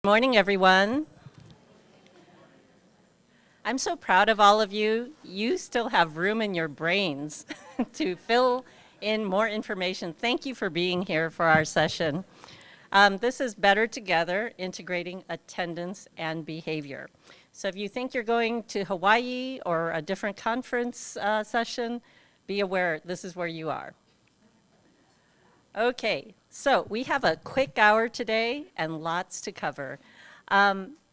Morning, everyone. I'm so proud of all of you. You still have room in your brains to fill in more information. Thank you for being here for our session. This is Better Together, Integrating Attendance and Behavior. So if you think you're going to Hawaii or a different conference session, be aware this is where you are. Okay, so we have a quick hour today and lots to cover.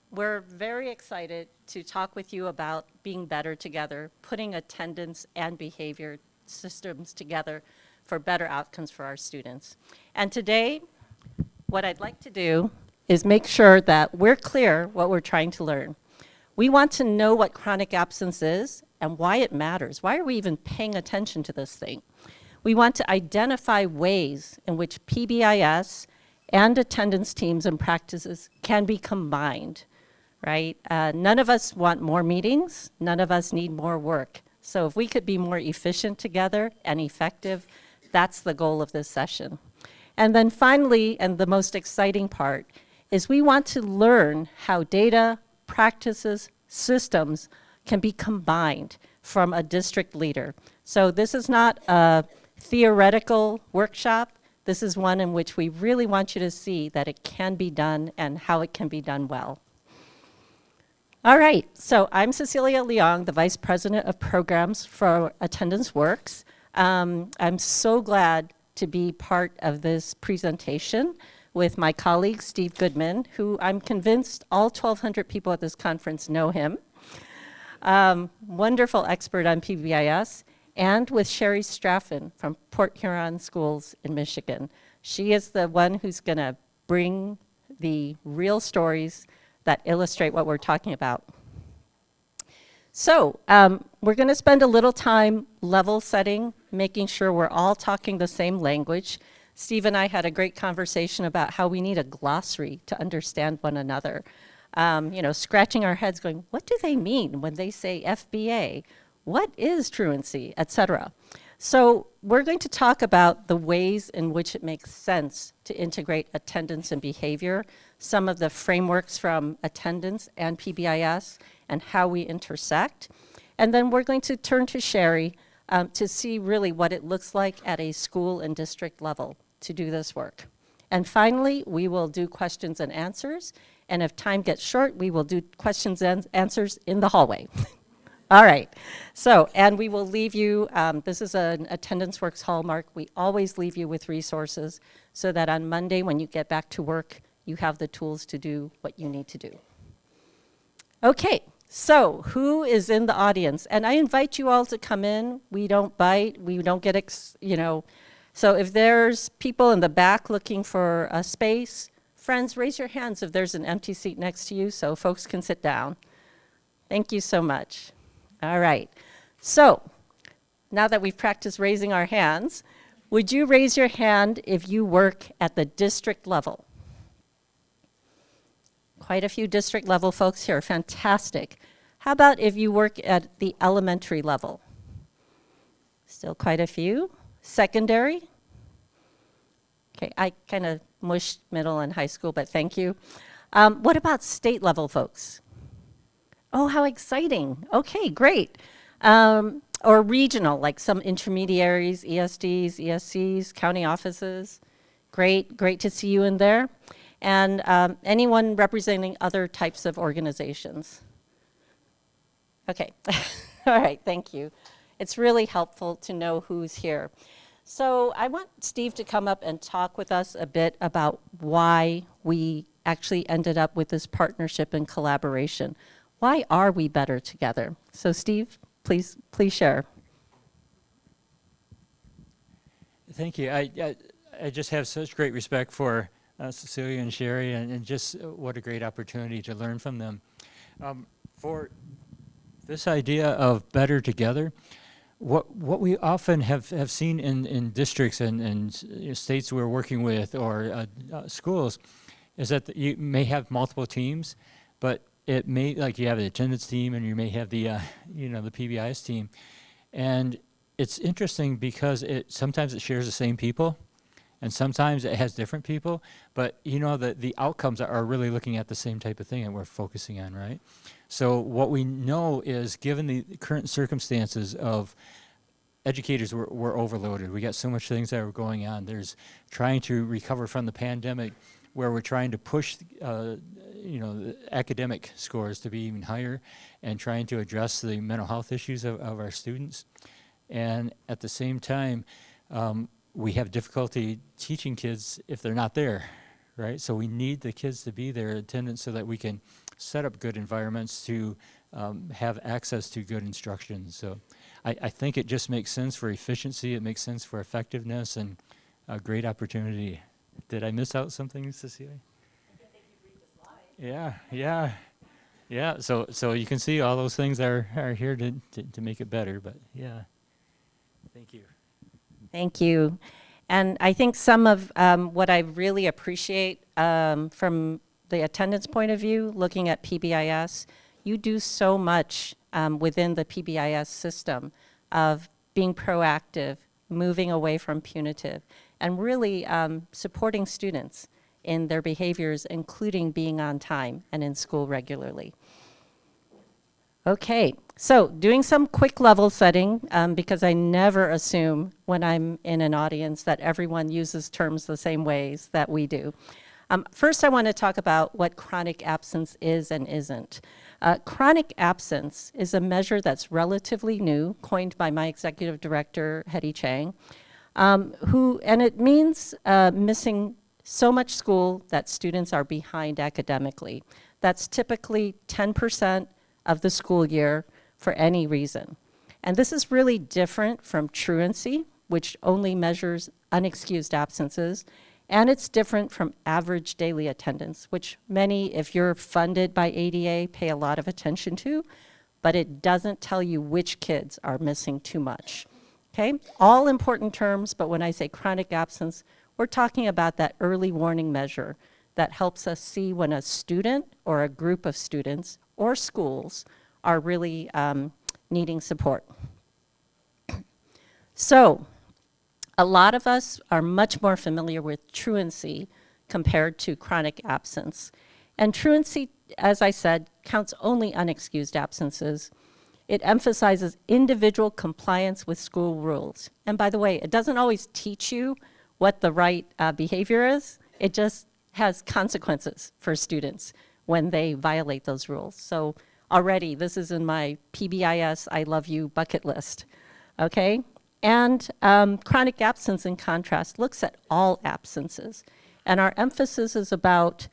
We're very excited to talk with you about being better together, putting attendance and behavior systems together for better outcomes for our students. And today, what I'd like to do is make sure that we're clear what we're trying to learn. We want to know what chronic absence is and why it matters. Why are we even paying attention to this thing? We want to identify ways in which PBIS and attendance teams and practices can be combined, right? None of us want more meetings. None of us need more work. So if we could be more efficient together and effective, that's the goal of this session. And then finally, and the most exciting part, is we want to learn how data, practices, systems can be combined from a district leader. So this is not a theoretical workshop. This is one in which we really want you to see that it can be done and how it can be done well. All right, so I'm Cecilia Leong, the Vice President of Programs for Attendance Works. I'm so glad to be part of this presentation with my colleague, Steve Goodman, who I'm convinced all 1,200 people at this conference know him. Wonderful expert on PBIS. And with Sherry Straffen from Port Huron Schools in Michigan. She is the one who's going to bring the real stories that illustrate what we're talking about. So we're going to spend a little time level setting, making sure we're all talking the same language. Steve and I had a great conversation about how we need a glossary to understand one another. Scratching our heads going, what do they mean when they say FBA? What is truancy, et cetera? So we're going to talk about the ways in which it makes sense to integrate attendance and behavior, some of the frameworks from attendance and PBIS, and how we intersect. And then we're going to turn to Sherry to see really what it looks like at a school and district level to do this work. And finally, we will do questions and answers. And if time gets short, we will do questions and answers in the hallway. All right, so, and we will leave you, this is an Attendance Works hallmark. We always leave you with resources so that on Monday when you get back to work, you have the tools to do what you need to do. Okay, so who is in the audience? And I invite you all to come in. We don't bite, we don't get, so if there's people in the back looking for a space, friends, raise your hands if there's an empty seat next to you so folks can sit down. Thank you so much. All right, so now that we've practiced raising our hands, would you raise your hand if you work at the district level? Quite a few district level folks here, fantastic. How about if you work at the elementary level? Still quite a few. Secondary? Okay, I kind of mushed middle and high school, but thank you. What about state level folks? Oh, how exciting. Okay, great. Or regional, like some intermediaries, ESDs, ESCs, county offices. Great to see you in there. And anyone representing other types of organizations? Okay, all right, thank you. It's really helpful to know who's here. So I want Steve to come up and talk with us a bit about why we actually ended up with this partnership and collaboration. Why are we better together? So Steve, please share. Thank you. I just have such great respect for Cecilia and Sherry, and just what a great opportunity to learn from them. For this idea of better together, what we often have seen in districts and states we're working with or schools is that you may have multiple teams, but it may, like you have the attendance team and you may have the, the PBIS team. And it's interesting because sometimes it shares the same people. And sometimes it has different people, but you know, the outcomes are really looking at the same type of thing that we're focusing on, right? So what we know is, given the current circumstances of educators were overloaded. We got so much things that were going on. There's trying to recover from the pandemic, where we're trying to push, the academic scores to be even higher, and trying to address the mental health issues of our students. And at the same time, we have difficulty teaching kids if they're not there, right? So we need the kids to be there in attendance so that we can set up good environments to have access to good instruction. So I think it just makes sense for efficiency, it makes sense for effectiveness, and a great opportunity. Did I miss out something, Cecilia? I think you read the slide. Yeah. So you can see all those things are here to make it better, but yeah. Thank you. Thank you. And I think some of what I really appreciate from the attendance point of view, looking at PBIS, you do so much within the PBIS system of being proactive, moving away from punitive, and really supporting students in their behaviors, including being on time and in school regularly. Okay, so doing some quick level setting, because I never assume when I'm in an audience that everyone uses terms the same ways that we do. First, I want to talk about what chronic absence is and isn't. Chronic absence is a measure that's relatively new, coined by my executive director, Hetty Chang, and it means missing so much school that students are behind academically. That's typically 10% of the school year for any reason. And this is really different from truancy, which only measures unexcused absences, and it's different from average daily attendance, which many, if you're funded by ADA, pay a lot of attention to, but it doesn't tell you which kids are missing too much. Okay, all important terms, but when I say chronic absence, we're talking about that early warning measure that helps us see when a student or a group of students or schools are really needing support. So, a lot of us are much more familiar with truancy compared to chronic absence. And truancy, as I said, counts only unexcused absences. It emphasizes individual compliance with school rules. And by the way, it doesn't always teach you what the right behavior is. It just has consequences for students when they violate those rules. So already, this is in my PBIS I love you bucket list, okay? And chronic absence, in contrast, looks at all absences. And our emphasis is about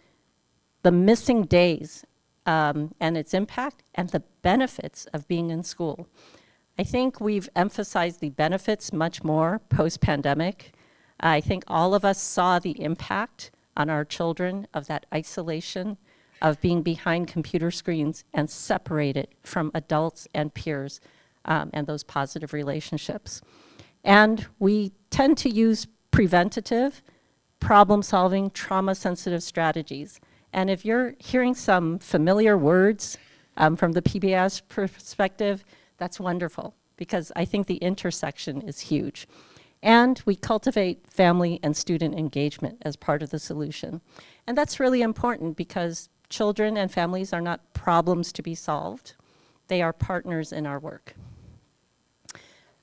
the missing days and its impact and the benefits of being in school. I think we've emphasized the benefits much more post-pandemic. I think all of us saw the impact on our children of that isolation, of being behind computer screens and separated from adults and peers and those positive relationships. And we tend to use preventative, problem-solving, trauma-sensitive strategies. And if you're hearing some familiar words from the PBIS perspective, that's wonderful, because I think the intersection is huge. And we cultivate family and student engagement as part of the solution. And that's really important because children and families are not problems to be solved. They are partners in our work.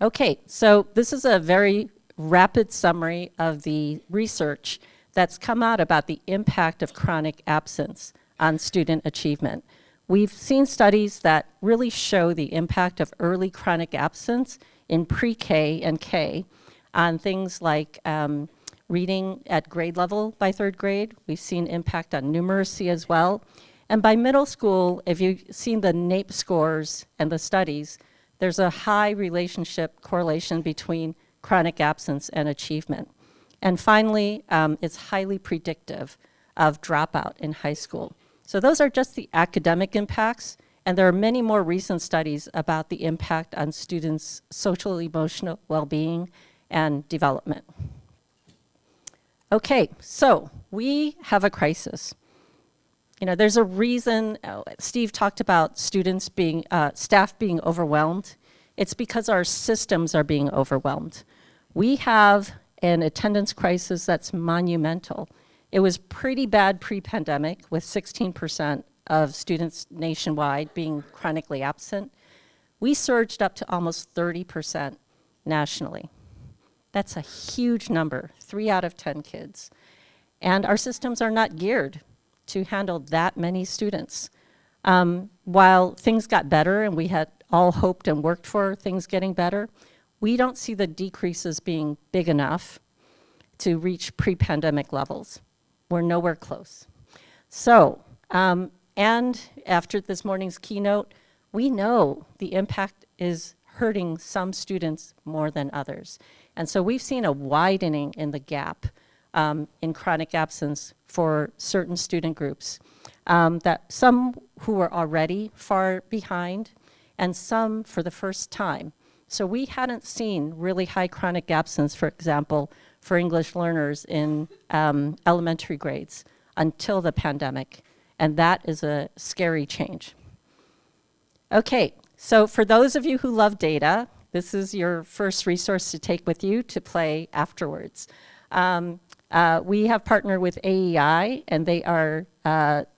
Okay, so this is a very rapid summary of the research that's come out about the impact of chronic absence on student achievement. We've seen studies that really show the impact of early chronic absence in pre-K and K on things like reading at grade level by third grade. We've seen impact on numeracy as well. And by middle school, if you've seen the NAEP scores and the studies, there's a high relationship correlation between chronic absence and achievement. And finally, it's highly predictive of dropout in high school. So those are just the academic impacts, and there are many more recent studies about the impact on students' social emotional well-being and development. Okay, so we have a crisis. You know, there's a reason, Steve talked about students being, staff being overwhelmed. It's because our systems are being overwhelmed. We have an attendance crisis that's monumental. It was pretty bad pre-pandemic, with 16% of students nationwide being chronically absent. We surged up to almost 30% nationally. That's a huge number, 3 out of 10 kids. And our systems are not geared to handle that many students. While things got better and we had all hoped and worked for things getting better, we don't see the decreases being big enough to reach pre-pandemic levels. We're nowhere close. So, and after this morning's keynote, we know the impact is hurting some students more than others. And so we've seen a widening in the gap in chronic absence for certain student groups, that some who were already far behind and some for the first time. So we hadn't seen really high chronic absence, for example, for English learners in elementary grades until the pandemic. And that is a scary change. Okay, so for those of you who love data, this is your first resource to take with you to play afterwards. We have partnered with AEI, and they are,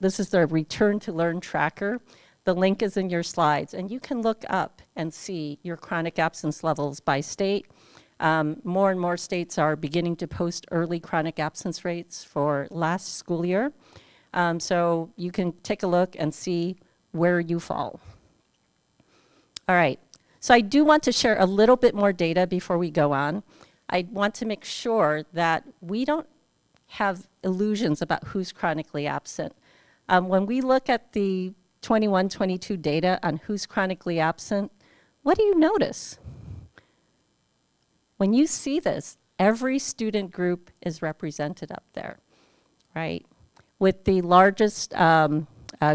this is their Return to Learn tracker. The link is in your slides, and you can look up and see your chronic absence levels by state. More and more states are beginning to post early chronic absence rates for last school year. So you can take a look and see where you fall. All right, so I do want to share a little bit more data before we go on. I want to make sure that we don't have illusions about who's chronically absent. When we look at the 21-22 data on who's chronically absent, what do you notice? When you see this, every student group is represented up there, right? With the largest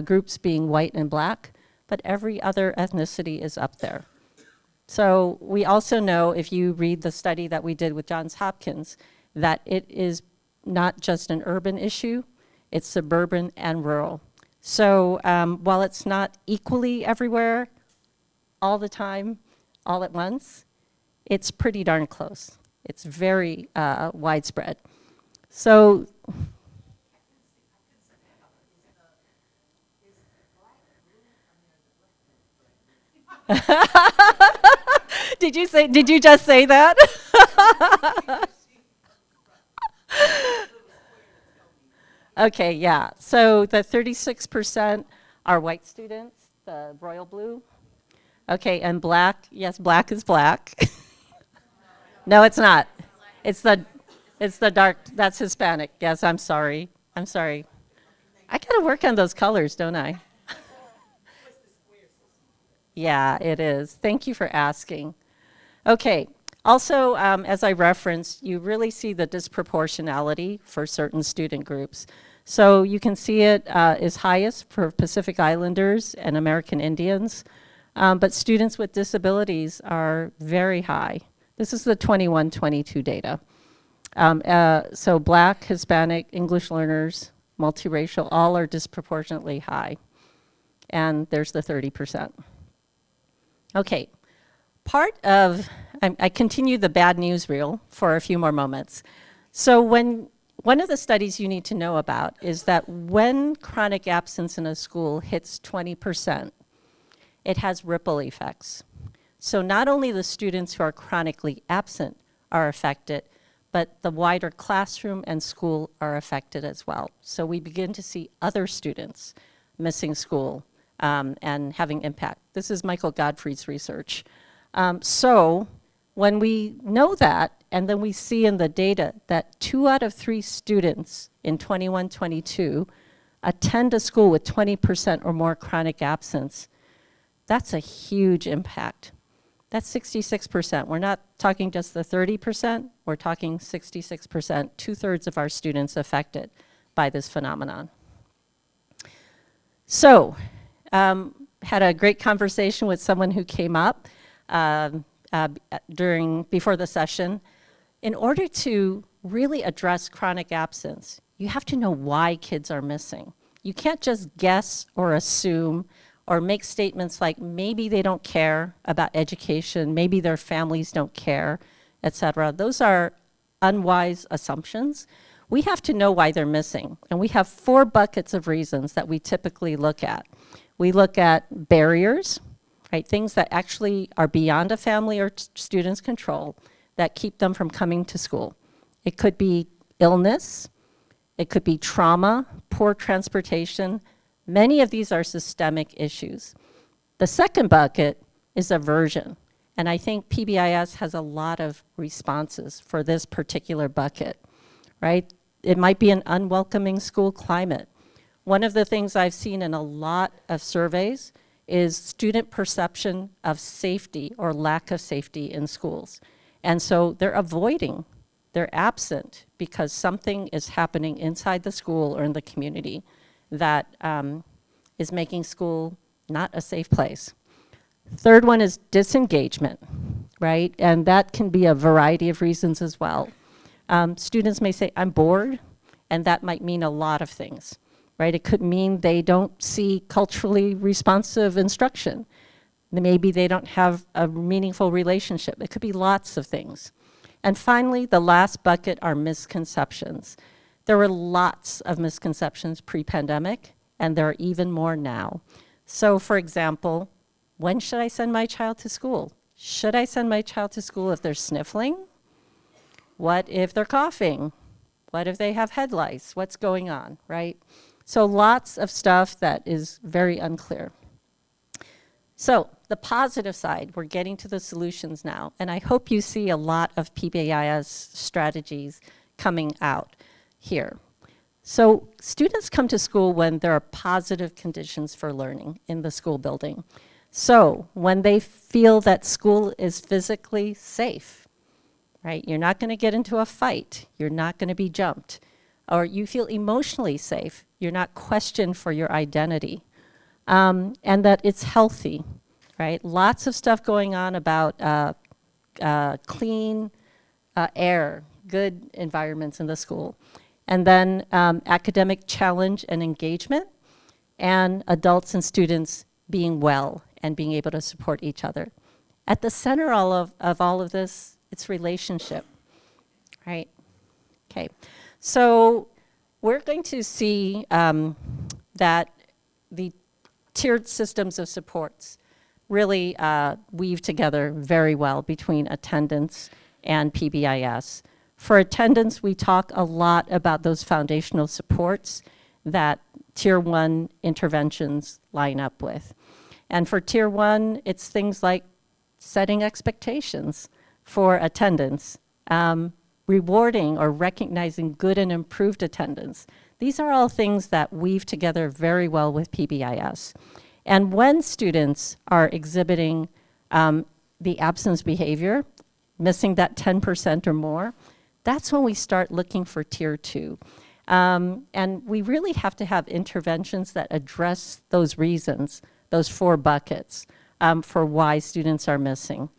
groups being white and black, but every other ethnicity is up there. So we also know, if you read the study that we did with Johns Hopkins, that it is not just an urban issue, it's suburban and rural. So while it's not equally everywhere, all the time, all at once, it's pretty darn close. It's very widespread. So, did you just say that? Okay, yeah. So the 36% are white students, the royal blue. Okay, and black, yes, black is black. No, it's not. It's the dark, that's Hispanic. Yes, I'm sorry. I'm sorry. I gotta work on those colors, don't I? Yeah, it is. Thank you for asking. Okay, also, as I referenced, you really see the disproportionality for certain student groups. So you can see it is highest for Pacific Islanders and American Indians, but students with disabilities are very high. This is the 21-22 data. So Black, Hispanic, English learners, multiracial, all are disproportionately high. And there's the 30%. Okay, part of, I continue the bad news reel for a few more moments. So one of the studies you need to know about is that when chronic absence in a school hits 20%, it has ripple effects. So not only the students who are chronically absent are affected, but the wider classroom and school are affected as well. So we begin to see other students missing school and having impact. This is Michael Godfrey's research. So when we know that, and then we see in the data that 2 out of 3 students in 21-22 attend a school with 20% or more chronic absence, that's a huge impact. That's 66%. We're not talking just the 30%, we're talking 66%, 2/3 of our students affected by this phenomenon. So, had a great conversation with someone who came up before the session. In order to really address chronic absence, you have to know why kids are missing. You can't just guess or assume or make statements like maybe they don't care about education, maybe their families don't care, etc. Those are unwise assumptions, we have to know why they're missing. And we have 4 buckets of reasons that we typically look at. We look at barriers, right? Things that actually are beyond a family or student's control that keep them from coming to school. It could be illness, it could be trauma, poor transportation. Many of these are systemic issues. The second bucket is aversion. And I think PBIS has a lot of responses for this particular bucket, right? It might be an unwelcoming school climate. One of the things I've seen in a lot of surveys is student perception of safety or lack of safety in schools. And so they're avoiding, they're absent because something is happening inside the school or in the community that is making school not a safe place. Third one is disengagement, right? And that can be a variety of reasons as well. Students may say, I'm bored, and that might mean a lot of things, right? It could mean they don't see culturally responsive instruction. Maybe they don't have a meaningful relationship. It could be lots of things. And finally, the last bucket are misconceptions. There were lots of misconceptions pre-pandemic, and there are even more now. So for example, when should I send my child to school? Should I send my child to school if they're sniffling? What if they're coughing? What if they have head lice? What's going on, right? So lots of stuff that is very unclear. So the positive side, we're getting to the solutions now, and I hope you see a lot of PBIS strategies coming out here. So students come to school when there are positive conditions for learning in the school building. So when they feel that school is physically safe, right? You're not going to get into a fight. You're not going to be jumped. Or you feel emotionally safe. You're not questioned for your identity. And that it's healthy, right? Lots of stuff going on about clean air, good environments in the school. And then academic challenge and engagement, and adults and students being well and being able to support each other. At the center of all of this, it's relationship, right? Okay, so we're going to see that the tiered systems of supports really weave together very well between attendance and PBIS. For attendance, we talk a lot about those foundational supports that Tier 1 interventions line up with. And for Tier 1, it's things like setting expectations for attendance, rewarding or recognizing good and improved attendance. These are all things that weave together very well with PBIS. And when students are exhibiting the absence behavior, missing that 10% or more, that's when we start looking for Tier 2. And we really have to have interventions that address those reasons, those 4 buckets for why students are missing.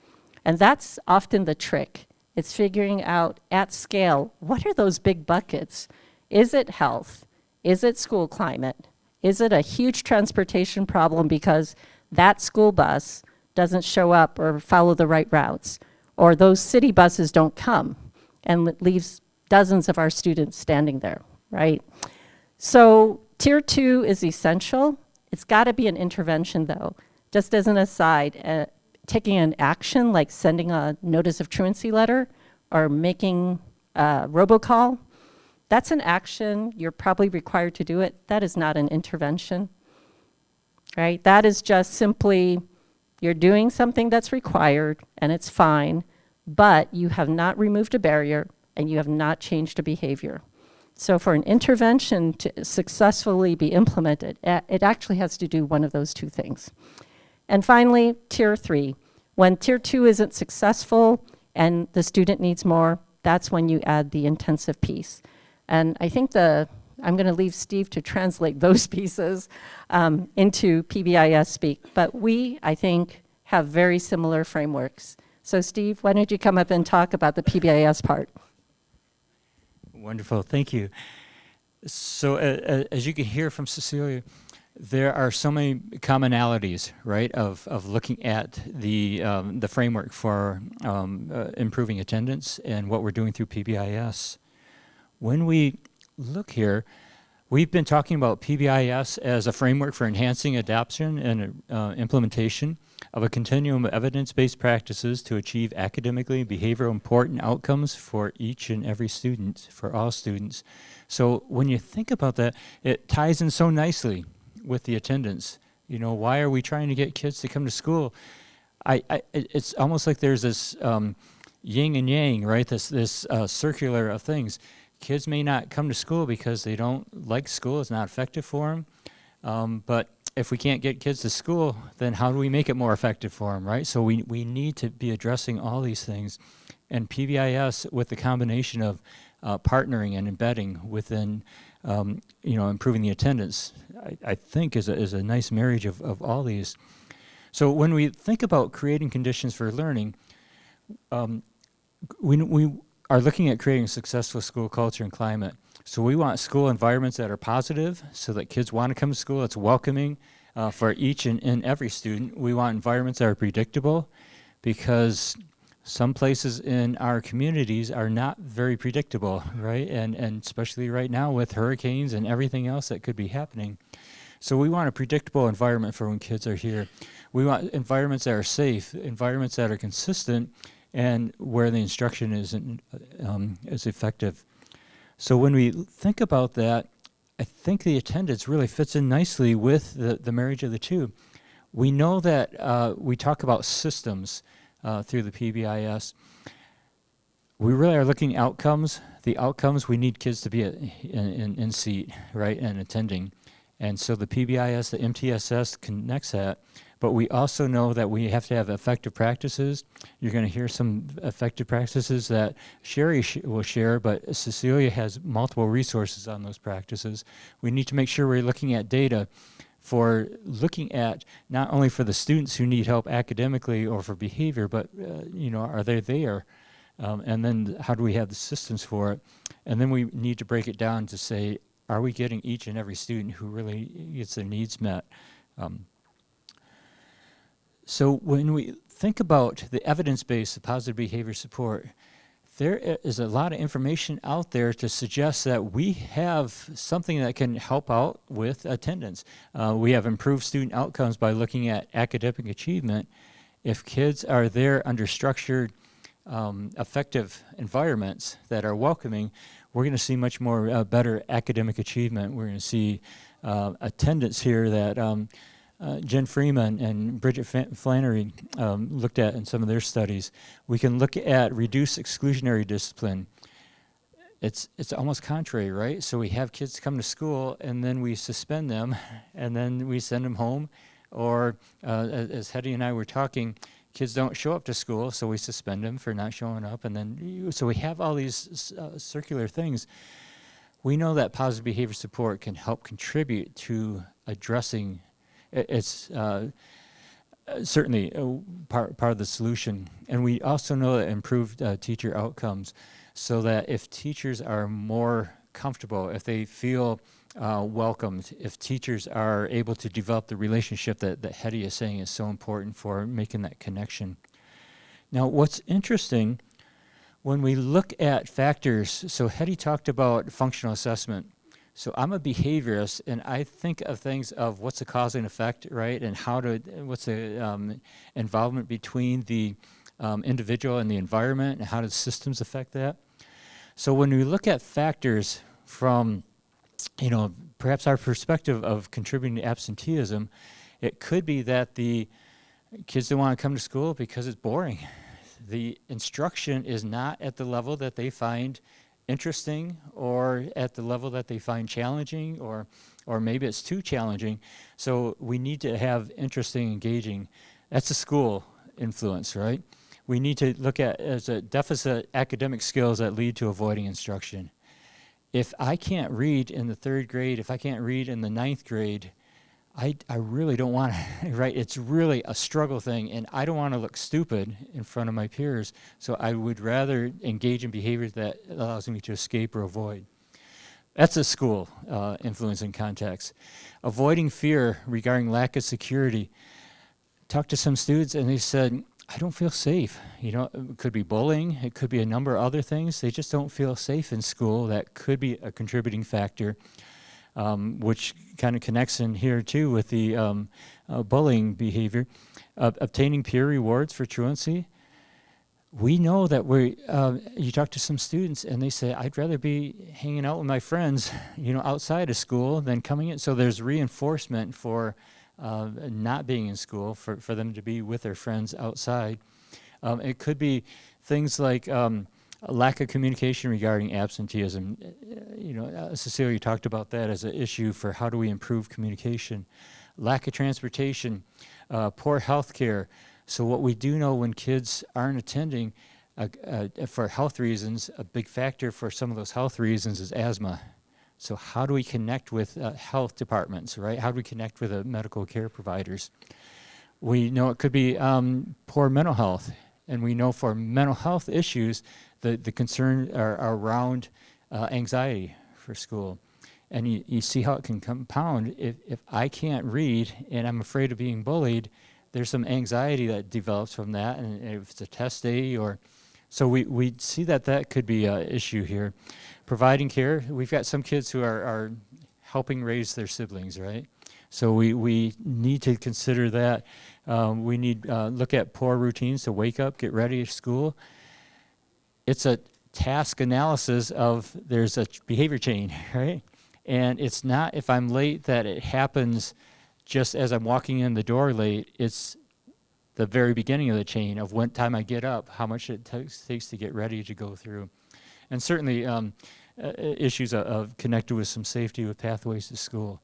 And that's often the trick. It's figuring out at scale, what are those big buckets? Is it health? Is it school climate? Is it a huge transportation problem because that school bus doesn't show up or follow the right routes? Or those city buses don't come and it leaves dozens of our students standing there, right? So Tier 2 is essential. It's got to be an intervention though. Just as an aside, taking an action like sending a notice of truancy letter or making a robocall, that's an action. You're probably required to do it. That is not an intervention, right? That is just simply you're doing something that's required and it's fine, but you have not removed a barrier and you have not changed a behavior. So for an intervention to successfully be implemented, it actually has to do one of those 2 things. And finally, Tier 3. When Tier 2 isn't successful and the student needs more, that's when you add the intensive piece. And I think I'm going to leave Steve to translate those pieces into PBIS speak. But we, I think, have very similar frameworks. So Steve, why don't you come up and talk about the PBIS part? Wonderful, thank you. So as you can hear from Cecilia, there are so many commonalities, right, of looking at the framework for improving attendance and what we're doing through PBIS. When we look here, we've been talking about PBIS as a framework for enhancing adoption and implementation of a continuum of evidence-based practices to achieve academically and behavioral important outcomes for each and every student, for all students. So when you think about that, it ties in so nicely with the attendance. You know, why are we trying to get kids to come to school? It's almost like there's this yin and yang, right? This circular of things. Kids may not come to school because they don't like school, it's not effective for them. But if we can't get kids to school, then how do we make it more effective for them, right? So we need to be addressing all these things. And PBIS, with the combination of partnering and embedding within, improving the attendance, I think is a nice marriage of all these. So when we think about creating conditions for learning, we are looking at creating a successful school culture and climate. So we want school environments that are positive so that kids want to come to school. It's welcoming for each and every student. We want environments that are predictable because some places in our communities are not very predictable, right? And especially right now with hurricanes and everything else that could be happening. So we want a predictable environment for when kids are here. We want environments that are safe, environments that are consistent, and where the instruction is effective. So when we think about that, I think the attendance really fits in nicely with the marriage of the two. We know that we talk about systems through the PBIS. We really are looking at outcomes. The outcomes, we need kids to be in seat, right, and attending. And so the PBIS, the MTSS connects that. But we also know that we have to have effective practices. You're going to hear some effective practices that Sherry will share, but Cecilia has multiple resources on those practices. We need to make sure we're looking at data for looking at not only for the students who need help academically or for behavior, but are they there? And then how do we have the systems for it? And then we need to break it down to say, are we getting each and every student who really gets their needs met? So when we think about the evidence-based positive behavior support, there is a lot of information out there to suggest that we have something that can help out with attendance. We have improved student outcomes by looking at academic achievement. If kids are there under structured, effective environments that are welcoming, we're going to see much more better academic achievement. We're going to see attendance here that Jen Freeman and Bridget Flannery looked at in some of their studies. We can look at reduced exclusionary discipline. It's almost contrary, right? So we have kids come to school and then we suspend them and then we send them home. Or as Hetty and I were talking, kids don't show up to school, so we suspend them for not showing up. And then so we have all these circular things. We know that positive behavior support can help contribute to addressing. It's certainly part of the solution. And we also know that improved teacher outcomes, so that if teachers are more comfortable, if they feel welcomed, if teachers are able to develop the relationship that Hetty is saying is so important for making that connection. Now, what's interesting, when we look at factors, so Hetty talked about functional assessment. So I'm a behaviorist, and I think of things of what's the cause and effect, right? And what's the involvement between the individual and the environment, and how do systems affect that? So when we look at factors from, perhaps our perspective of contributing to absenteeism, it could be that the kids don't want to come to school because it's boring. The instruction is not at the level that they find interesting, or at the level that they find challenging, or maybe it's too challenging. So we need to have interesting, engaging. That's a school influence, right? We need to look at as a deficit academic skills that lead to avoiding instruction. If I can't read in the 3rd grade, if I can't read in the 9th grade, I really don't want to, right? It's really a struggle thing, and I don't want to look stupid in front of my peers, so I would rather engage in behaviors that allows me to escape or avoid. That's a school influence and context. Avoiding fear regarding lack of security. Talked to some students and they said, I don't feel safe. You know, it could be bullying, it could be a number of other things. They just don't feel safe in school. That could be a contributing factor, which kind of connects in here too with the bullying behavior. Obtaining peer rewards for truancy. We know that you talk to some students and they say, I'd rather be hanging out with my friends, you know, outside of school than coming in. So there's reinforcement for not being in school, for them to be with their friends outside. It could be things like a lack of communication regarding absenteeism. You know, Cecilia talked about that as an issue for how do we improve communication. Lack of transportation, poor health care. So what we do know when kids aren't attending for health reasons, a big factor for some of those health reasons is asthma. So how do we connect with health departments, right? How do we connect with medical care providers? We know it could be poor mental health. And we know for mental health issues, the concern are around anxiety for school. And you see how it can compound. If I can't read and I'm afraid of being bullied, there's some anxiety that develops from that, and if it's a test day so we see that could be an issue here. Providing care, we've got some kids who are helping raise their siblings, right? So we need to consider that. We need look at poor routines to wake up, get ready for school. It's a task analysis of there's a behavior chain, right? And it's not if I'm late that it happens just as I'm walking in the door late. It's the very beginning of the chain of when time I get up, how much it takes to get ready to go through. And certainly issues of connected with some safety with pathways to school.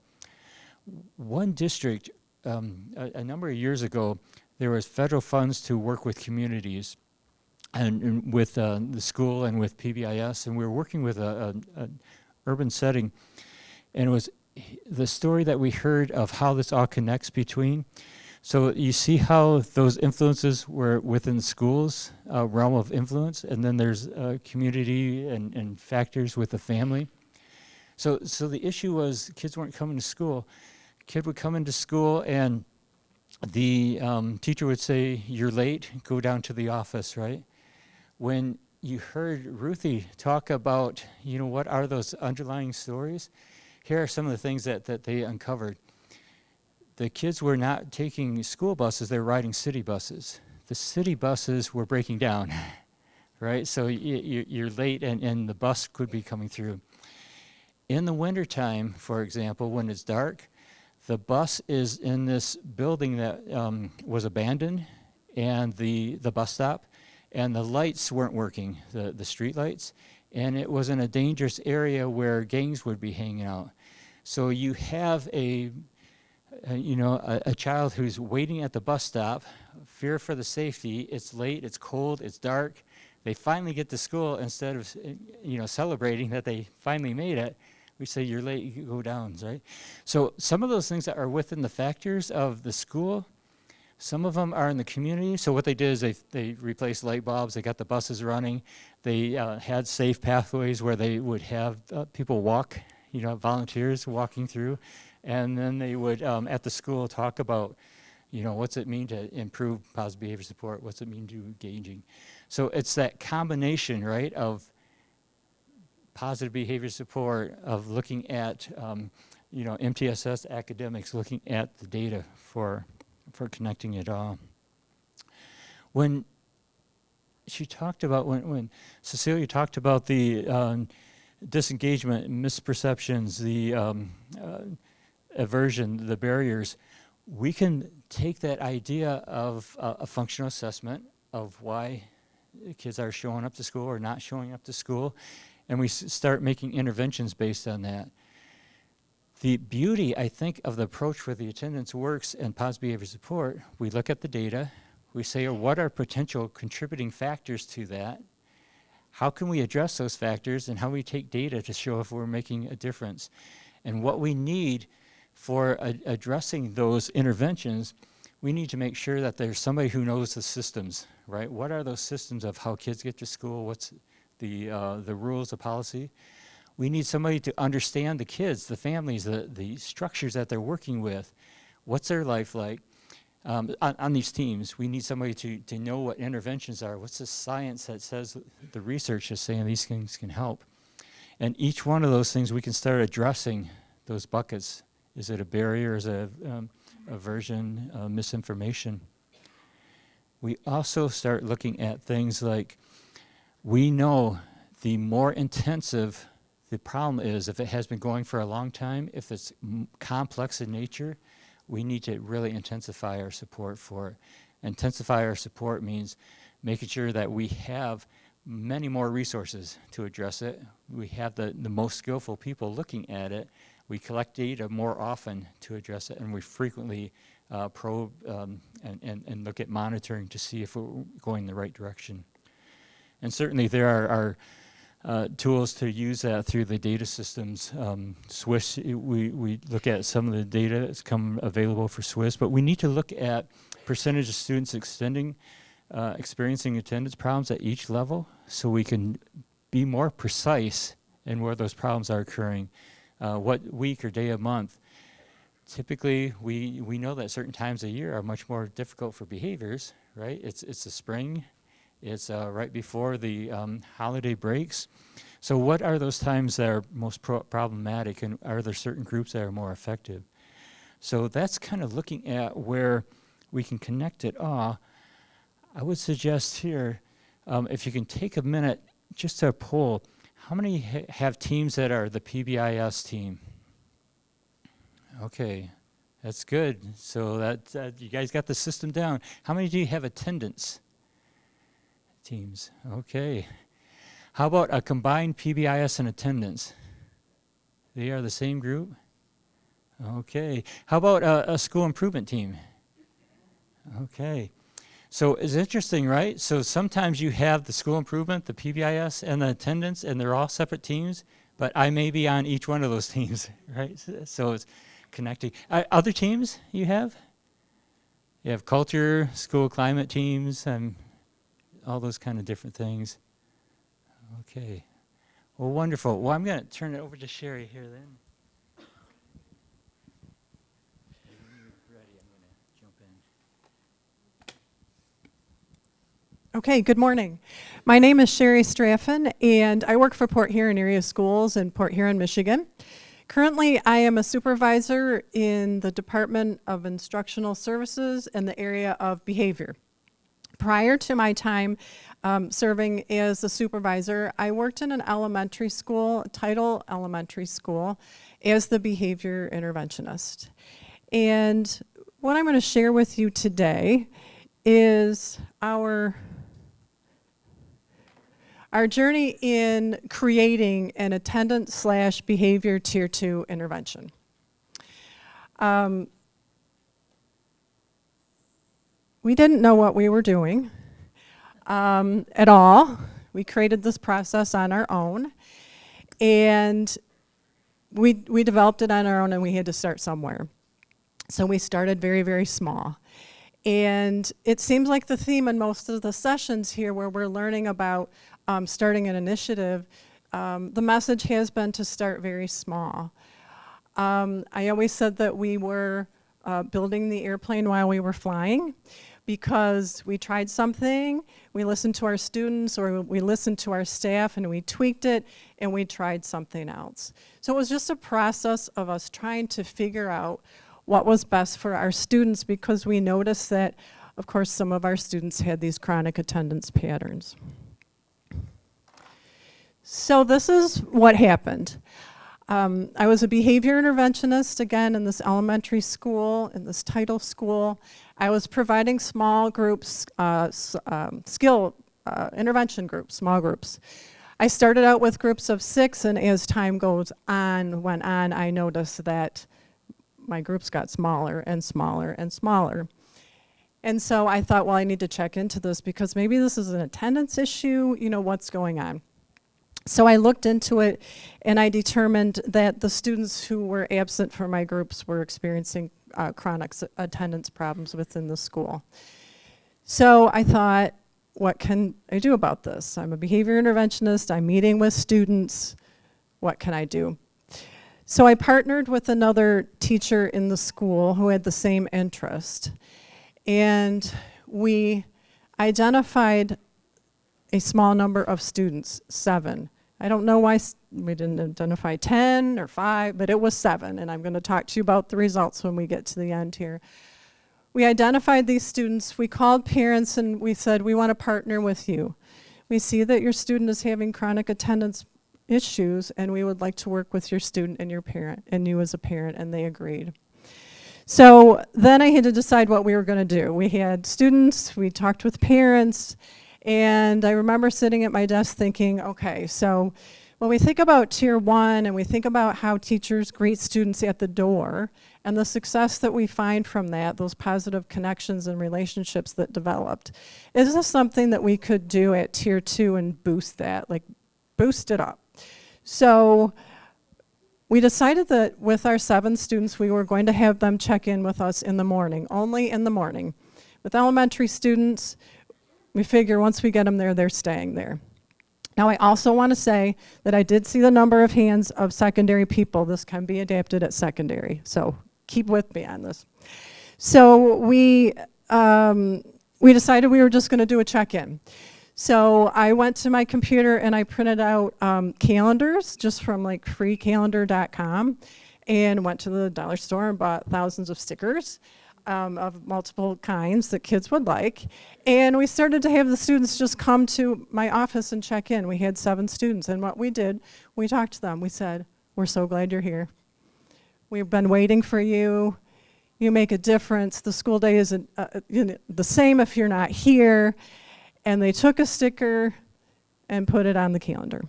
One district, a number of years ago, there was federal funds to work with communities and with the school and with PBIS, and we were working with an urban setting, and it was the story that we heard of how this all connects between. So you see how those influences were within schools, realm of influence, and then there's community and factors with the family. So the issue was kids weren't coming to school. Kid would come into school and the teacher would say, you're late, go down to the office, right? When you heard Ruthie talk about, you know, what are those underlying stories? Here are some of the things that they uncovered. The kids were not taking school buses, they were riding city buses. The city buses were breaking down, right? So you're late and the bus could be coming through. In the wintertime, for example, when it's dark, the bus is in this building that was abandoned, and the bus stop, and the lights weren't working, the street lights, and it was in a dangerous area where gangs would be hanging out. So you have a child who's waiting at the bus stop, fear for the safety, it's late, it's cold, it's dark. They finally get to school. Instead of celebrating that they finally made it, we say, you're late, you go down, right? So some of those things that are within the factors of the school, some of them are in the community. So what they did is they replaced light bulbs, they got the buses running, they had safe pathways where they would have people walk, volunteers walking through, and then they would, at the school, talk about, what's it mean to improve positive behavior support, what's it mean to engaging. So it's that combination, right, of positive behavior support, of looking at, MTSS academics, looking at the data for connecting it all. When she talked about, when Cecilia talked about the disengagement, misperceptions, the aversion, the barriers, we can take that idea of a functional assessment of why kids are showing up to school or not showing up to school, and we start making interventions based on that. The beauty, I think, of the approach where the attendance works and positive behavior support, we look at the data, we say, what are potential contributing factors to that? How can we address those factors, and how we take data to show if we're making a difference? And what we need for addressing those interventions, we need to make sure that there's somebody who knows the systems, right? What are those systems of how kids get to school? What's the rules, the policy? We need somebody to understand the kids, the families, the structures that they're working with. What's their life like? On these teams, we need somebody to know what interventions are. What's the science that says, the research is saying these things can help? And each one of those things, we can start addressing those buckets. Is it a barrier? Is it aversion, misinformation? We also start looking at things like, we know the more intensive the problem is, if it has been going for a long time, if it's complex in nature, we need to really intensify our support for it. Intensify our support means making sure that we have many more resources to address it. We have the most skillful people looking at it. We collect data more often to address it, and we frequently probe and look at monitoring to see if we're going in the right direction. And certainly there are tools to use that through the data systems. SWIS, we look at some of the data that's come available for SWIS, but we need to look at percentage of students experiencing attendance problems at each level, so we can be more precise in where those problems are occurring, what week or day of month. Typically, we know that certain times of year are much more difficult for behaviors, right? It's the spring. It's right before the holiday breaks. So what are those times that are most problematic, and are there certain groups that are more effective? So that's kind of looking at where we can connect it all. I would suggest here, if you can take a minute just to poll, how many have teams that are the PBIS team? Okay, that's good. So that you guys got the system down. How many do you have attendance teams? Okay. How about a combined PBIS and attendance? They are the same group? Okay. How about a school improvement team? Okay. So it's interesting, right? So sometimes you have the school improvement, the PBIS, and the attendance, and they're all separate teams, but I may be on each one of those teams, right? So it's connecting. Other teams you have? You have culture, school climate teams, and all those kind of different things. Okay. Well, wonderful. Well, I'm going to turn it over to Sherry here then. When you're ready, I'm going to jump in. Okay, good morning. My name is Sherry Straffen, and I work for Port Huron Area Schools in Port Huron, Michigan. Currently, I am a supervisor in the Department of Instructional Services in the area of behavior. Prior to my time serving as a supervisor, I worked in an elementary school, Title Elementary School, as the behavior interventionist. And what I'm going to share with you today is our journey in creating an attendance/behavior Tier 2 intervention. We didn't know what we were doing at all. We created this process on our own, and we developed it on our own, and we had to start somewhere. So we started very, very small. And it seems like the theme in most of the sessions here where we're learning about starting an initiative, the message has been to start very small. I always said that we were building the airplane while we were flying, because we tried something, we listened to our students, or we listened to our staff, and we tweaked it, and we tried something else. So it was just a process of us trying to figure out what was best for our students, because we noticed that, of course, some of our students had these chronic attendance patterns. So this is what happened. I was a behavior interventionist, again, in this elementary school, in this title school. I was providing small groups, skill intervention groups, small groups. I started out with groups of 6, and as time went on, I noticed that my groups got smaller and smaller and smaller. And so I thought, well, I need to check into this, because maybe this is an attendance issue, what's going on? So I looked into it, and I determined that the students who were absent from my groups were experiencing chronic attendance problems within the school. So I thought, what can I do about this? I'm a behavior interventionist, I'm meeting with students, what can I do? So I partnered with another teacher in the school who had the same interest. And we identified a small number of students, 7. I don't know why we didn't identify 10 or 5, but it was 7. And I'm going to talk to you about the results when we get to the end here. We identified these students. We called parents and we said, we want to partner with you. We see that your student is having chronic attendance issues, and we would like to work with your student and your parent, and you as a parent, and they agreed. So then I had to decide what we were going to do. We had students, we talked with parents, and I remember sitting at my desk thinking, okay, so when we think about Tier 1 and we think about how teachers greet students at the door and the success that we find from that, those positive connections and relationships that developed, is this something that we could do at Tier 2 and boost that, like boost it up? So we decided that with our 7 students, we were going to have them check in with us in the morning, only in the morning. With elementary students, we figure once we get them there, they're staying there. Now, I also want to say that I did see the number of hands of secondary people. This can be adapted at secondary, so keep with me on this. So we decided we were just going to do a check-in. So I went to my computer and I printed out calendars just from like freecalendar.com and went to the dollar store and bought thousands of stickers of multiple kinds that kids would like. And we started to have the students just come to my office and check in. We had 7 students, and what we did, we talked to them. We said, we're so glad you're here. We've been waiting for you. You make a difference. The school day isn't the same if you're not here. And they took a sticker and put it on the calendar.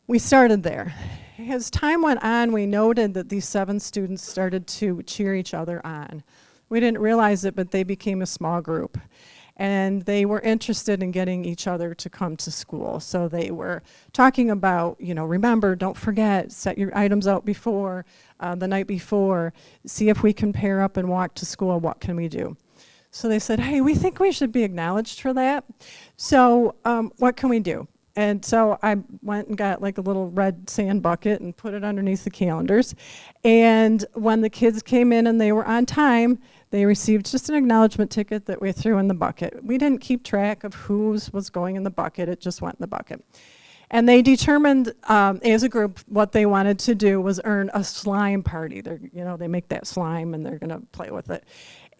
We started there. As time went on, we noted that these 7 students started to cheer each other on. We didn't realize it, but they became a small group. And they were interested in getting each other to come to school. So they were talking about, remember, don't forget, set your items out before, the night before, see if we can pair up and walk to school, what can we do? So they said, hey, we think we should be acknowledged for that. So what can we do? And so I went and got like a little red sand bucket and put it underneath the calendars. And when the kids came in and they were on time, they received just an acknowledgement ticket that we threw in the bucket. We didn't keep track of whose was going in the bucket. It just went in the bucket. And they determined as a group what they wanted to do was earn a slime party. They make that slime and they're going to play with it.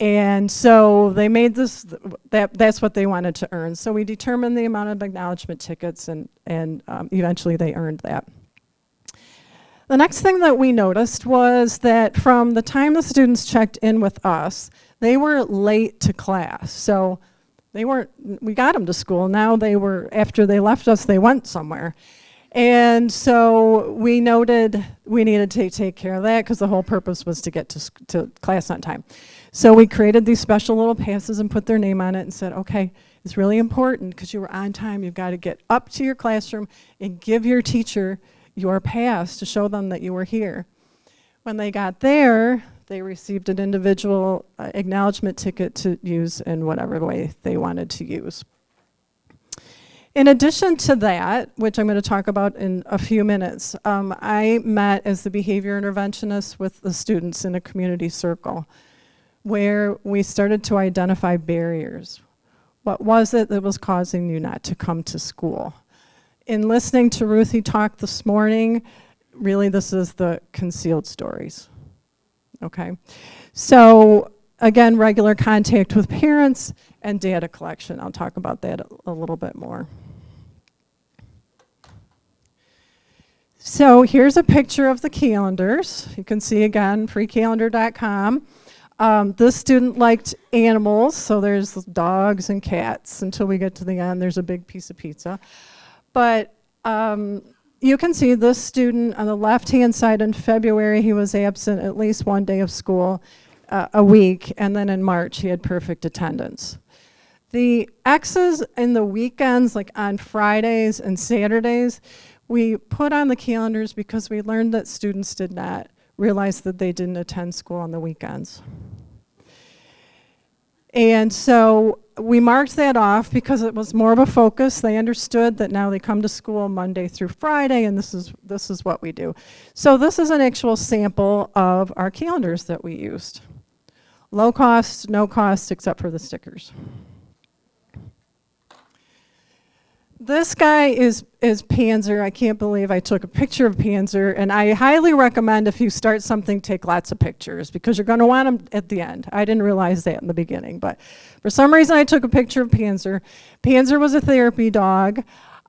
And so they made this, that's what they wanted to earn. So we determined the amount of acknowledgement tickets and eventually they earned that. The next thing that we noticed was that from the time the students checked in with us, they were late to class. So we got them to school. Now after they left us, they went somewhere. And so we noted we needed to take care of that because the whole purpose was to get to class on time. So we created these special little passes and put their name on it and said, okay, it's really important because you were on time. You've got to get up to your classroom and give your teacher your pass to show them that you were here. When they got there, they received an individual acknowledgement ticket to use in whatever way they wanted to use. In addition to that, which I'm going to talk about in a few minutes, I met as the behavior interventionist with the students in a community circle where we started to identify barriers. What was it that was causing you not to come to school? In listening to Ruthie talk this morning, really this is the concealed stories, okay? So again, regular contact with parents and data collection. I'll talk about that a little bit more. So here's a picture of the calendars. You can see again, freecalendar.com. This student liked animals, so there's dogs and cats. Until we get to the end, there's a big piece of pizza. But you can see this student on the left-hand side in February, he was absent at least one day of school a week, and then in March, he had perfect attendance. The X's in the weekends, like on Fridays and Saturdays, we put on the calendars because we learned that students did not realize that they didn't attend school on the weekends. And so we marked that off because it was more of a focus. They understood that now they come to school Monday through Friday, and this is what we do. So this is an actual sample of our calendars that we used. Low cost, no cost, except for the stickers. This guy is Panzer. I can't believe I took a picture of Panzer, and I highly recommend if you start something, take lots of pictures because you're going to want them at the end. I didn't realize that in the beginning, but for some reason I took a picture of Panzer. Panzer was a therapy dog.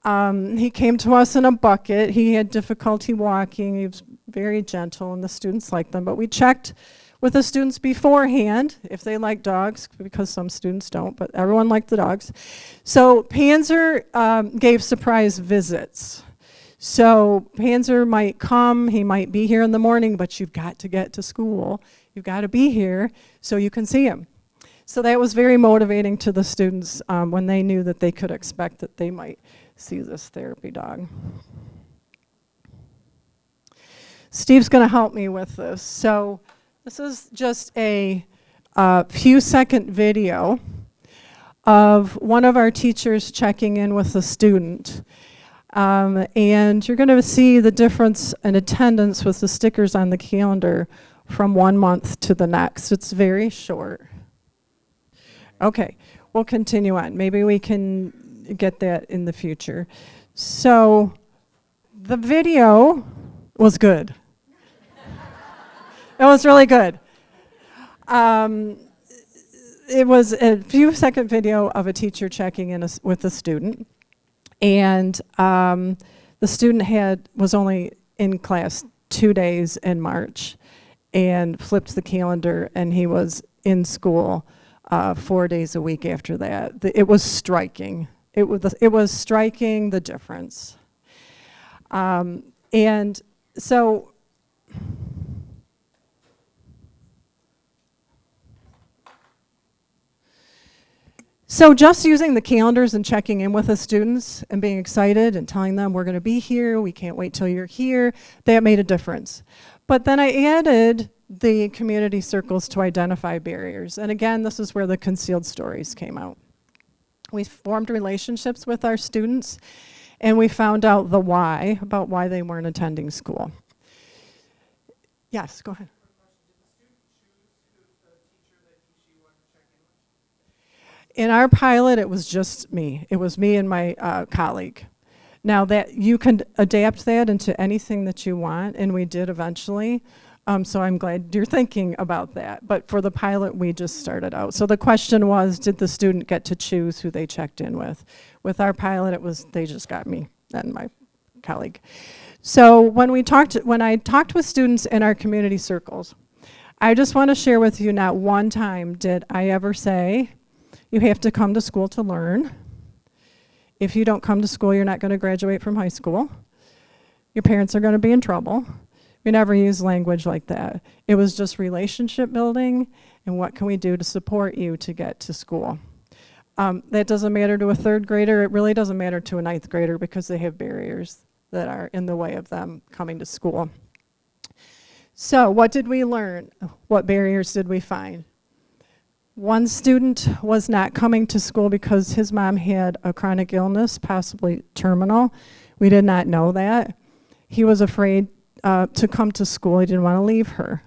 He came to us in a bucket. He had difficulty walking. He was very gentle, and the students liked them, but we checked with the students beforehand if they like dogs, because some students don't, but everyone liked the dogs. So Panzer gave surprise visits. So Panzer might come, he might be here in the morning, but you've got to get to school. You've got to be here so you can see him. So that was very motivating to the students when they knew that they could expect that they might see this therapy dog. Steve's going to help me with this. So this is just a few-second video of one of our teachers checking in with a student. And you're going to see the difference in attendance with the stickers on the calendar from 1 month to the next. It's very short. Okay, we'll continue on. Maybe we can get that in the future. So the video was good. It was really good. It was a few-second video of a teacher checking in with a student, and the student was only in class 2 days in March, and flipped the calendar, and he was in school 4 days a week after that. It was striking. It was striking the difference, and so. So just using the calendars and checking in with the students and being excited and telling them we're going to be here, we can't wait till you're here, that made a difference. But then I added the community circles to identify barriers. And again, this is where the concealed stories came out. We formed relationships with our students, and we found out the why, about why they weren't attending school. Yes, go ahead. In our pilot, it was just me. It was me and my colleague. Now that you can adapt that into anything that you want, and we did eventually. So I'm glad you're thinking about that. But for the pilot, we just started out. So the question was, did the student get to choose who they checked in with? With our pilot, it was they just got me and my colleague. So when I talked with students in our community circles, I just want to share with you, not one time did I ever say, you have to come to school to learn. If you don't come to school, you're not going to graduate from high school. Your parents are going to be in trouble. We never used language like that. It was just relationship building and what can we do to support you to get to school. That doesn't matter to a third grader. It really doesn't matter to a ninth grader because they have barriers that are in the way of them coming to school. So what did we learn? What barriers did we find? One student was not coming to school because his mom had a chronic illness, possibly terminal. We did not know that. He was afraid to come to school. He didn't want to leave her.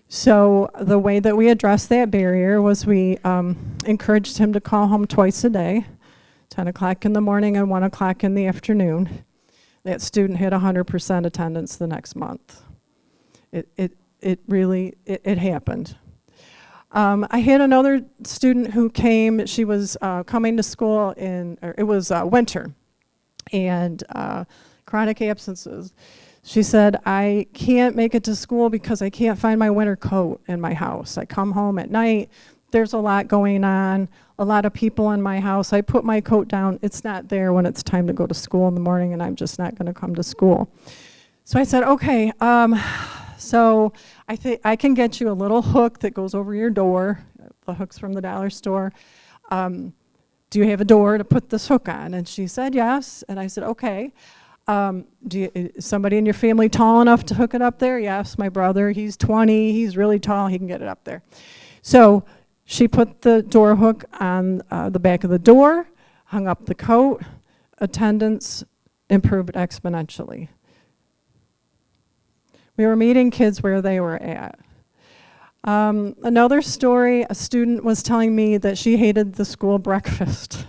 So the way that we addressed that barrier was we encouraged him to call home twice a day, 10 o'clock in the morning and 1 o'clock in the afternoon. That student had 100% attendance the next month. It really happened. I had another student who came. She was coming to school it was winter and chronic absences. She said, I can't make it to school because I can't find my winter coat in my house. I come home at night, there's a lot going on, a lot of people in my house. I put my coat down, it's not there when it's time to go to school in the morning, and I'm just not going to come to school. So I said, okay, so I think I can get you a little hook that goes over your door. The hook's from the dollar store. Do you have a door to put this hook on? And she said yes. And I said, okay. Is somebody in your family tall enough to hook it up there? Yes, my brother. He's 20. He's really tall. He can get it up there. So She put the door hook on the back of the door, hung up the coat. Attendance improved exponentially. We were meeting kids where they were at. Another story, a student was telling me that she hated the school breakfast.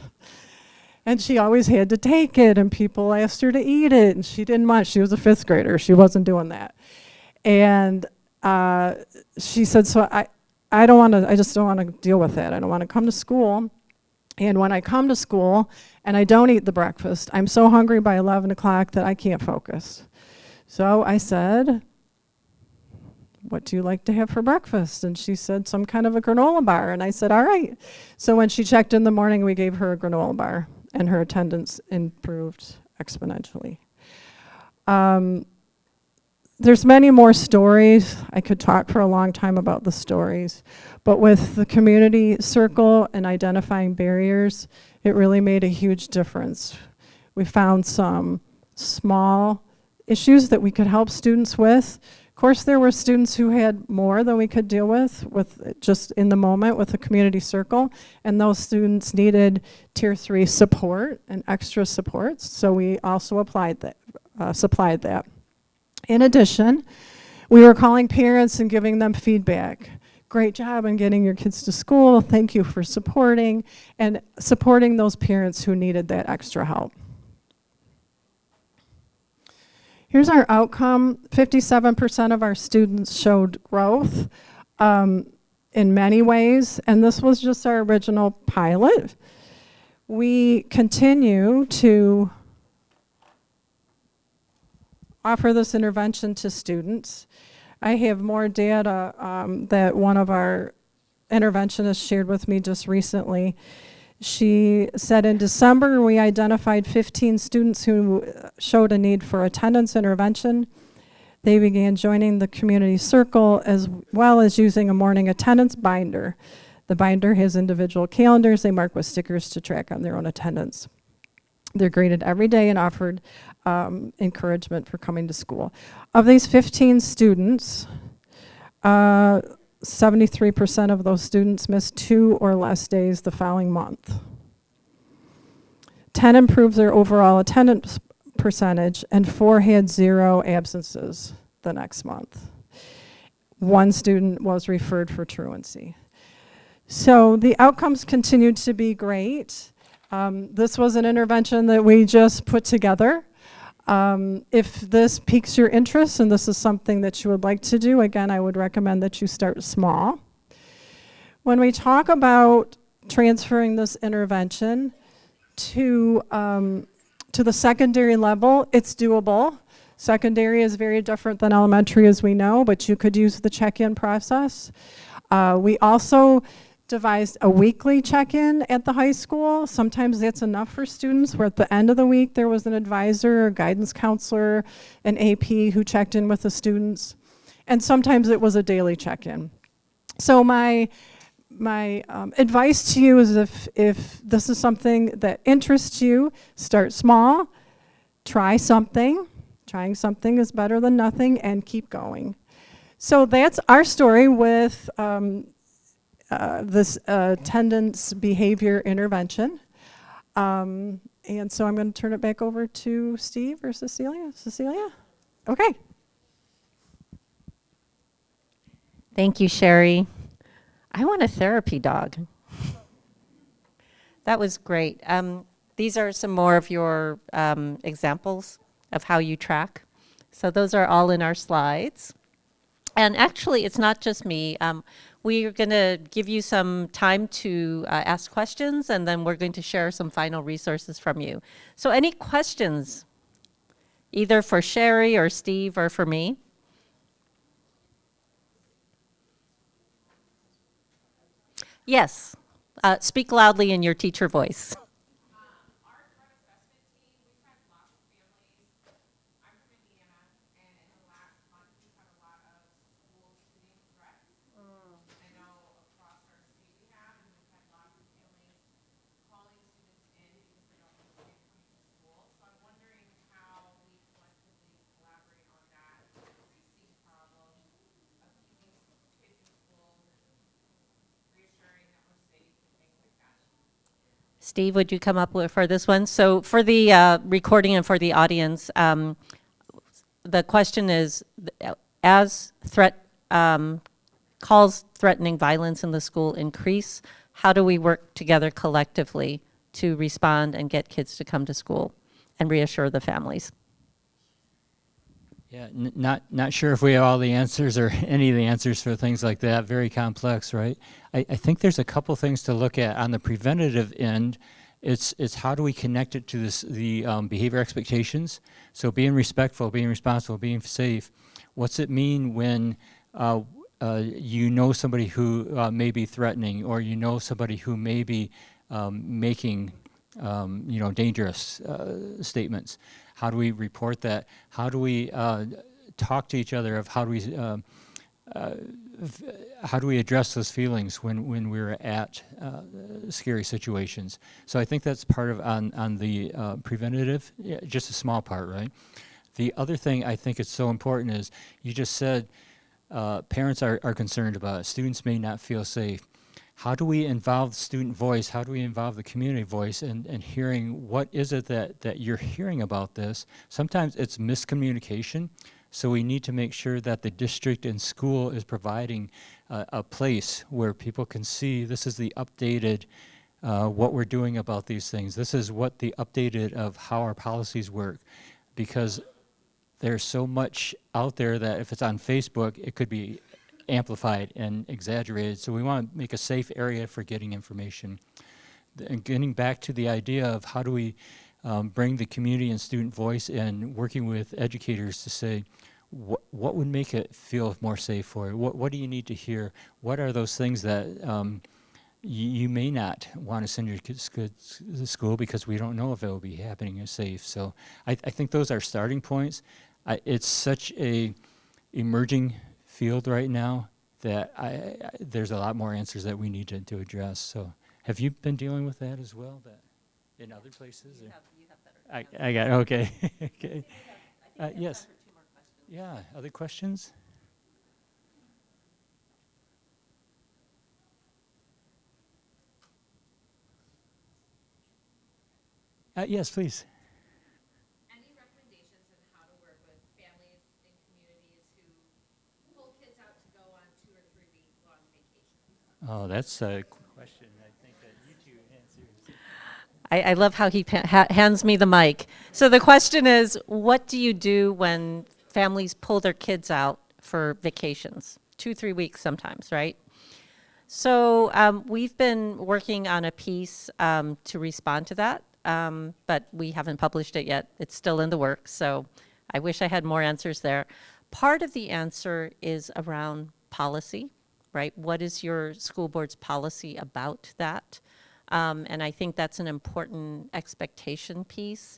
And she always had to take it, and people asked her to eat it, and she didn't want. She was a 5th grader. She wasn't doing that. And she said, so I don't want to, I just don't want to deal with that. I don't want to come to school. And when I come to school and I don't eat the breakfast, I'm so hungry by 11 o'clock that I can't focus. So I said, what do you like to have for breakfast? And she said, some kind of a granola bar. And I said, all right. So when she checked in the morning, we gave her a granola bar, and her attendance improved exponentially. There's many more stories. I could talk for a long time about the stories. But with the community circle and identifying barriers, it really made a huge difference. We found some small issues that we could help students with. Of course, there were students who had more than we could deal with just in the moment with the community circle, and those students needed Tier 3 support and extra supports, so we also supplied that. In addition, we were calling parents and giving them feedback. Great job in getting your kids to school. Thank you for supporting, and supporting those parents who needed that extra help. Here's our outcome. 57% of our students showed growth in many ways, and this was just our original pilot. We continue to offer this intervention to students. I have more data that one of our interventionists shared with me just recently. She said in December, we identified 15 students who showed a need for attendance intervention. They began joining the community circle as well as using a morning attendance binder. The binder has individual calendars they mark with stickers to track on their own attendance. They're graded every day and offered encouragement for coming to school. Of these 15 students, 73% of those students missed 2 or less days the following month. 10 improved their overall attendance percentage, and 4 had 0 absences the next month. 1 student was referred for truancy. So the outcomes continued to be great. This was an intervention that we just put together. If this piques your interest and this is something that you would like to do, again, I would recommend that you start small. When we talk about transferring this intervention to the secondary level, it's doable. Secondary is very different than elementary, as we know, but you could use the check-in process. We also devised a weekly check-in at the high school. Sometimes that's enough for students, where at the end of the week there was an advisor, a guidance counselor, an AP who checked in with the students. And sometimes it was a daily check-in. So my advice to you is if this is something that interests you, start small, try something. Trying something is better than nothing, and keep going. So that's our story with this attendance behavior intervention. And so I'm going to turn it back over to Steve or Cecilia. Cecilia? Okay. Thank you, Sherry. I want a therapy dog. That was great. These are some more of your examples of how you track. So those are all in our slides. And actually, it's not just me. We are going to give you some time to ask questions, and then we're going to share some final resources from you. So any questions, either for Sherry or Steve or for me? Yes. Speak loudly in your teacher voice. Steve, would you come up with for this one? So for the recording and for the audience, the question is, as calls threatening violence in the school increase, how do we work together collectively to respond and get kids to come to school and reassure the families? Yeah, not sure if we have all the answers or any of the answers for things like that. Very complex, right? I think there's a couple things to look at on the preventative end. It's how do we connect it to the behavior expectations? So being respectful, being responsible, being safe. What's it mean when you know somebody who may be threatening, or you know somebody who may be making dangerous statements? How do we report that? How do we talk to each other of how do we address those feelings when we're at scary situations? So I think that's part of on the preventative, just a small part, right? The other thing I think is so important is you just said parents are concerned about it. Students may not feel safe. How do we involve the student voice? How do we involve the community voice and hearing what is it that you're hearing about this? Sometimes it's miscommunication, so we need to make sure that the district and school is providing a place where people can see this is the updated what we're doing about these things. This is what the updated of how our policies work, because there's so much out there that if it's on Facebook, it could be amplified and exaggerated. So we want to make a safe area for getting information. And getting back to the idea of how do we bring the community and student voice in, working with educators to say, what would make it feel more safe for you? What do you need to hear? What are those things that you may not want to send your kids to school because we don't know if it will be happening or safe. So I think those are starting points. It's such a emerging field right now that there's a lot more answers that we need to address. So have you been dealing with that as well, that in other places? You have better. I got okay. Okay. Yes. Yeah. Other questions? Yes, please. Any recommendations on how to work with families and communities who pull kids out to go on 2 or 3 week long vacations? Oh, that's a question I think that you two answer. I love how he hands me the mic. So the question is, what do you do when families pull their kids out for vacations? 2-3 weeks sometimes, right? So we've been working on a piece to respond to that, but we haven't published it yet. It's still in the works, so I wish I had more answers there. Part of the answer is around policy, right? What is your school board's policy about that? And I think that's an important expectation piece.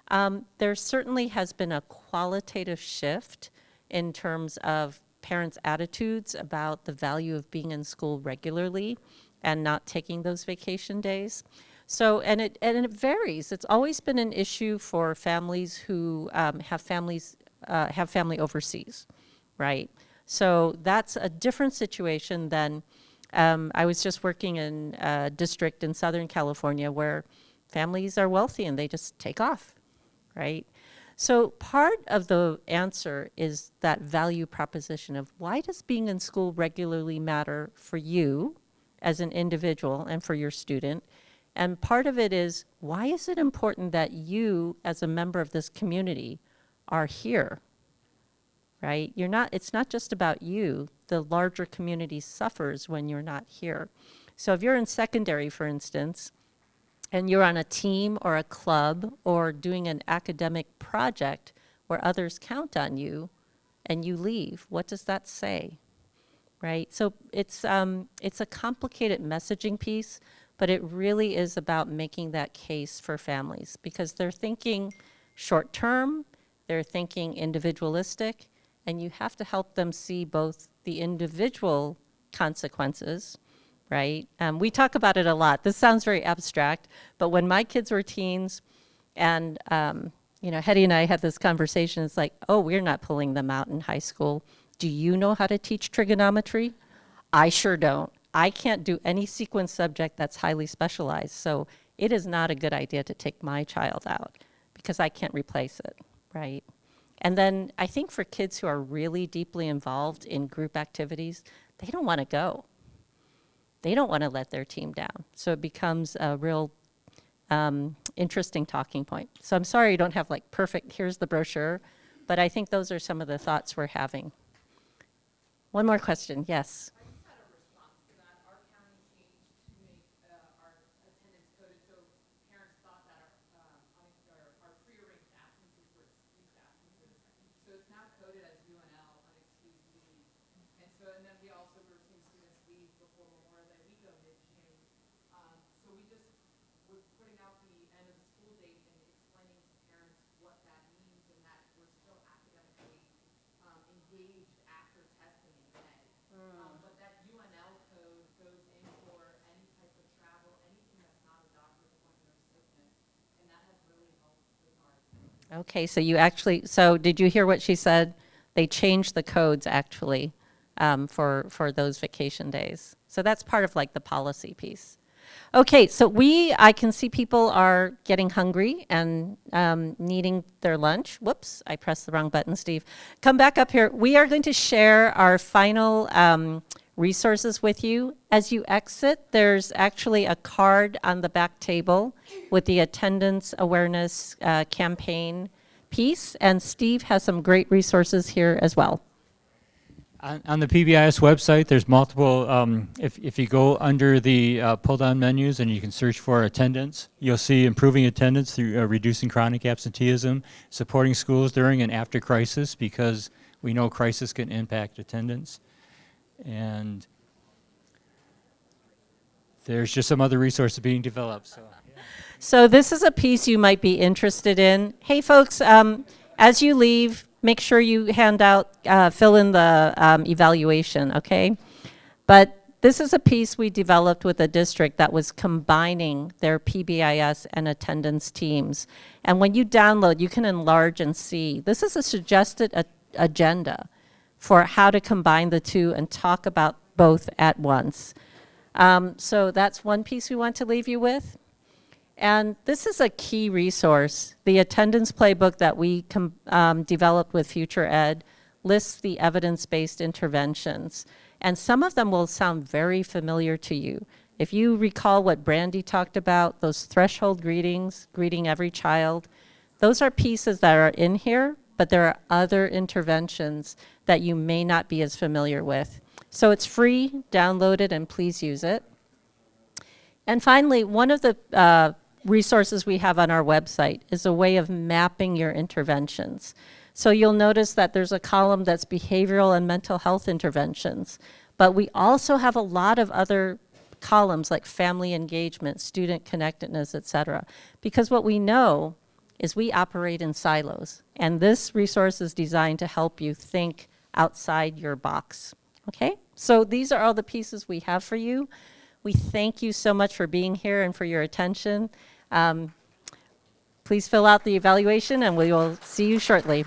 There certainly has been a qualitative shift in terms of parents' attitudes about the value of being in school regularly and not taking those vacation days. So, and it varies. It's always been an issue for families who have family overseas, right? So that's a different situation than I was just working in a district in Southern California where families are wealthy and they just take off, right? So part of the answer is that value proposition of why does being in school regularly matter for you as an individual and for your student? And part of it is, why is it important that you as a member of this community are here, right? It's not just about you. The larger community suffers when you're not here. So if you're in secondary, for instance, and you're on a team or a club or doing an academic project where others count on you and you leave, what does that say, right? So it's a complicated messaging piece, but it really is about making that case for families because they're thinking short term, they're thinking individualistic, and you have to help them see both the individual consequences, right? We talk about it a lot. This sounds very abstract, but when my kids were teens and, Hetty and I had this conversation, it's like, oh, we're not pulling them out in high school. Do you know how to teach trigonometry? I sure don't. I can't do any sequence subject that's highly specialized. So it is not a good idea to take my child out because I can't replace it, right? And then I think for kids who are really deeply involved in group activities, they don't want to go. They don't want to let their team down. So it becomes a real interesting talking point. So I'm sorry you don't have like perfect, here's the brochure, but I think those are some of the thoughts we're having. One more question, yes. I just had a response to that. Our county changed to make our attendance coded, so parents thought that our prearranged absences were excused absences. So it's now coded as UNL, unexcused leave. And then we also were seeing students leave before Memorial Day weekend mid-June. So we just was putting out the end of the school date and explaining to parents what that means and that we're still academically engaged after testing in May. But that UNL code goes in for any type of travel, anything that's not a doctor's appointment or sickness, and that has really helped with our attendance. Okay, so you actually, so did you hear what she said? They changed the codes actually for those vacation days. So that's part of like the policy piece. Okay, so I can see people are getting hungry and needing their lunch. Whoops, I pressed the wrong button, Steve. Come back up here. We are going to share our final resources with you. As you exit, there's actually a card on the back table with the attendance awareness campaign piece, and Steve has some great resources here as well. On the PBIS website, there's multiple, if you go under the pull-down menus and you can search for attendance, you'll see improving attendance through reducing chronic absenteeism, supporting schools during and after crisis, because we know crisis can impact attendance. And there's just some other resources being developed. So this is a piece you might be interested in. Hey, folks, as you leave, make sure you fill in the evaluation, okay? But this is a piece we developed with a district that was combining their PBIS and attendance teams. And when you download, you can enlarge and see. This is a suggested agenda for how to combine the two and talk about both at once. So that's one piece we want to leave you with. And this is a key resource. The attendance playbook that we developed with Future Ed lists the evidence-based interventions. And some of them will sound very familiar to you. If you recall what Brandy talked about, those threshold greetings, greeting every child, those are pieces that are in here, but there are other interventions that you may not be as familiar with. So it's free, download it, and please use it. And finally, one of the resources we have on our website is a way of mapping your interventions. So you'll notice that there's a column that's behavioral and mental health interventions, but we also have a lot of other columns like family engagement, student connectedness, et cetera. Because what we know is we operate in silos, and this resource is designed to help you think outside your box, okay? So these are all the pieces we have for you. We thank you so much for being here and for your attention. Please fill out the evaluation and we will see you shortly.